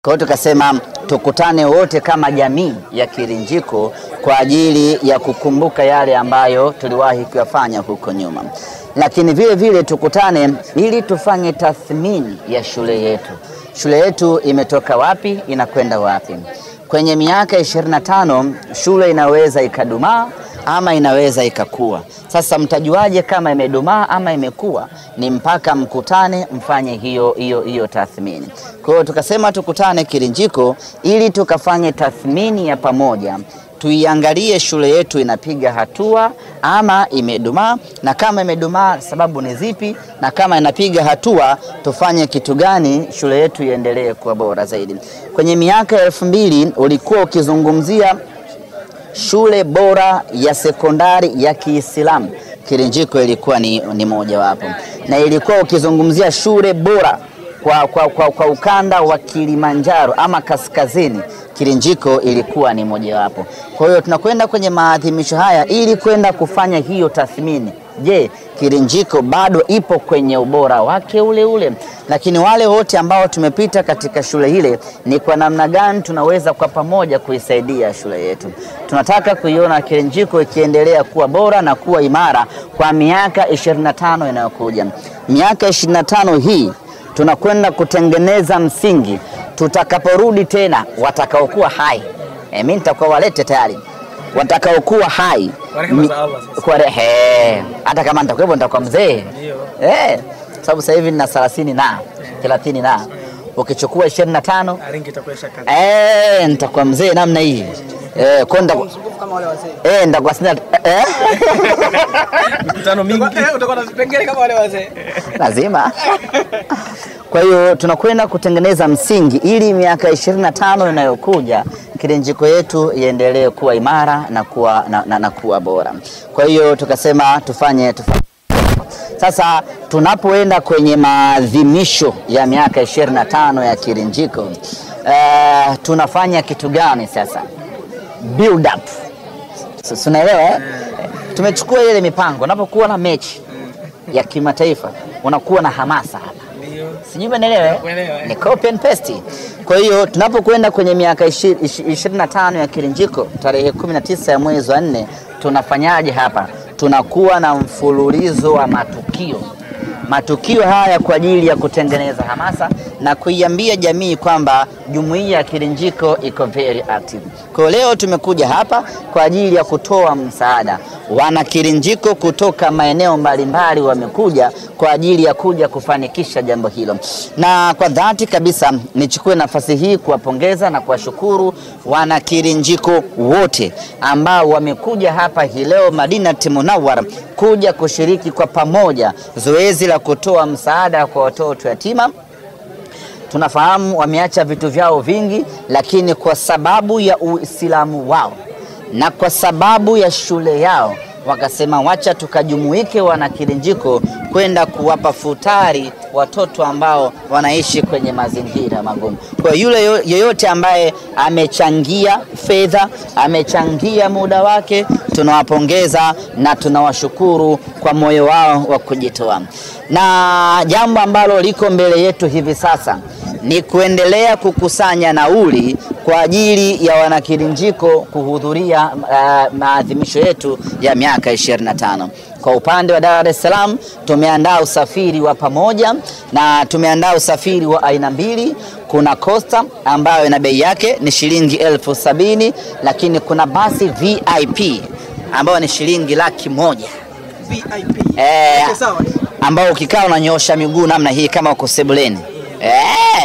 Kwa hiyo tukasema tukutane wote kama jamii ya Kirinjiko kwa ajili ya kukumbuka yale ambayo tuliwahi kuyafanya huko nyuma. Lakini vile vile tukutane ili tufanye tathmini ya shule yetu. Shule yetu imetoka wapi, inakwenda wapi? Kwenye miaka 25 shule inaweza ikadumaa ama inaweza ikakua. Sasa mtajuaje kama imedumaa ama imekua? Ni mpaka mkutane mfanye hiyo tathmini. Kwa hiyo tukasema tukutane Kirinjiko ili tukafanye tathmini ya pamoja. Tuiangalie shule yetu inapiga hatua ama imedumaa, na kama imedumaa sababu ni zipi, na kama inapiga hatua tufanye kitu gani shule yetu iendelee kuwa bora zaidi. Kwenye miaka 2000 ulikuwa ukizungumzia shule bora ya sekondari ya Kiislamu, Kirinjiko ilikuwa ni moja wapo. Na ilikuwa ukizungumzia shule bora kwa ukanda wa Kilimanjaro ama kaskazini, Kirinjiko ilikuwa ni moja wapo. Kwa hiyo tunakwenda kwenye maadhimisho haya ili kwenda kufanya hiyo tathmini. Je, Kirinjiko bado ipo kwenye ubora wake ule ule? Lakini wale wote ambao tumepita katika shule ile, ni kwa namna gani tunaweza kwa pamoja kuisaidia shule yetu? Tunataka kuiona Kirinjiko ikiendelea kuwa bora na kuwa imara kwa miaka 25 inayokuja. Miaka 25 hii tunakwenda kutengeneza msingi. Tutakaporudi tena, watakaokuwa hai, mimi nitakuwa walete tayari, watakaokuwa hai kwa rehe, hata kama nitakuwepo nitakuwa mzee, sababu sasa hivi nina 30 na ukichukua 25 nitakuwa mzee namna hii. Kwenda kama wale wazee. Nitakuwa sina mikutano mingi. Utakuwa na vipengele kama wale wazee. Lazima. Kwa hiyo tunakwenda kutengeneza msingi ili miaka 25 inayokuja Kirinjiko yetu iendelee kuwa imara na kuwa bora. Kwa hiyo tukasema tufanye. Sasa tunapoenda kwenye maadhimisho ya miaka 25 ya Kirinjiko, tunafanya kitu gani sasa? Build up. So, unaelewa tumechukua ile mipango. Unapokuwa na mechi ya kimataifa unakuwa na hamasa hapa. Sijui umeelewa? Ni copy and paste. Kwa hiyo tunapokwenda kwenye miaka 25 ya Kirinjiko tarehe 19 ya mwezi wa 4, tunafanyaje hapa? Tunakuwa na mfululizo wa matukio haya kwa ajili ya kutengeneza hamasa na kuiambia jamii kwamba jumuiya ya Kirinjiko iko very active. Kwa leo tumekuja hapa kwa ajili ya kutoa msaada. Wana Kirinjiko kutoka maeneo mbalimbali wamekuja kwa ajili ya kuja kufanikisha jambo hilo. Na kwa dhati kabisa nichukue nafasi hii kuwapongeza na kuwashukuru wana Kirinjiko wote ambao wamekuja hapa hii leo Madinati Munawwara kuja kushiriki kwa pamoja zoezi la kutoa msaada kwa watoto yatima. Tunafahamu wameacha vitu vyao vingi, lakini kwa sababu ya Uislamu wao na kwa sababu ya shule yao wakasema wacha tukajumuike wana Kirinjiko kwenda kuwapa futari watoto ambao wanaishi kwenye mazingira magumu. Kwa yule yeyote ambaye amechangia fedha, amechangia muda wake, tunawapongeza na tunawashukuru kwa moyo wao wa kujitoa. Na jambo ambalo liko mbele yetu hivi sasa ni kuendelea kukusanya nauli kwa ajili ya wana Kirinjiko kuhudhuria maadhimisho yetu ya miaka 25. Kwa upande wa Dar es Salaam tumeandaa usafiri wa pamoja na tumeandaa usafiri wa aina mbili. Kuna Costa ambayo ina bei yake ni shilingi 70,000, lakini kuna basi VIP ambayo ni shilingi 100,000. VIP. Ambao ukikaa unanyosha miguu namna hii kama uko sebuleni.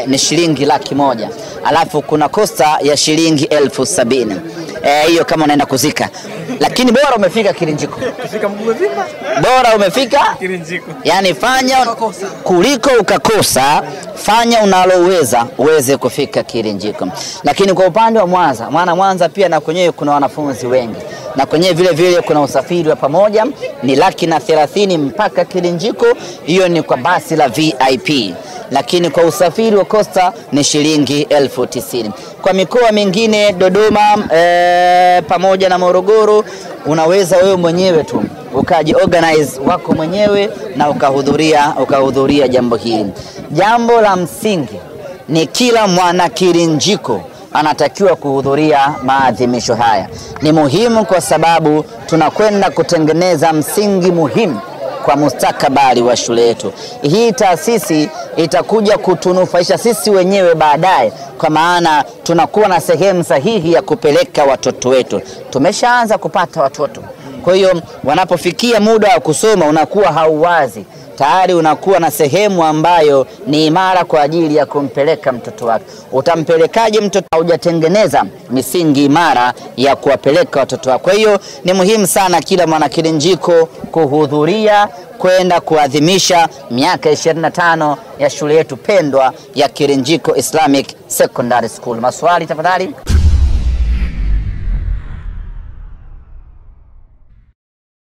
Ni shilingi 100,000. Alafu kuna Costa ya shilingi 70,000. Hiyo kama unaenda kuzika. Lakini bora umefika Kirinjiko. Kufika mguu vipi? Bora umefika Kirinjiko. Yaani fanya kuliko ukakosa, fanya unaloweza uweze kufika Kirinjiko. Lakini kwa upande wa Mwanza pia na kwenyewe kuna wanafunzi wengi. Na kwenyewe vile vile kuna usafiri wa pamoja ni 130,000 mpaka Kirinjiko. Hiyo ni kwa basi la VIP. Lakini kwa usafiri wa Costa ni shilingi 90,000. Kwa mikoa mingine Dodoma pamoja na Morogoro unaweza wewe mwenyewe tu ukaji organize wako mwenyewe na ukahudhuria jambo hili. Jambo la msingi ni kila mwana Kirinjiko anatakiwa kuhudhuria maadhimisho haya. Ni muhimu kwa sababu tunakwenda kutengeneza msingi muhimu kwa mustakabali wa shule yetu. Hii taasisi itakuja kutunufaisha sisi wenyewe baadaye, kwa maana tunakuwa na sehemu sahihi ya kupeleka watoto wetu. Tumeshaanza kupata watoto, kwa hiyo wanapofikia muda wa kusoma unakuwa hauwazi, tayari unakuwa na sehemu ambayo ni imara kwa ajili ya kumpeleka mtoto wake. Utampelekaje mtoto hujatengeneza misingi imara ya kuwapeleka watoto wake? Kwa hiyo ni muhimu sana kila mwana Kirinjiko kuhudhuria kwenda kuadhimisha miaka 25 ya shule yetu pendwa ya Kirinjiko Islamic Secondary School. Maswali tafadhali.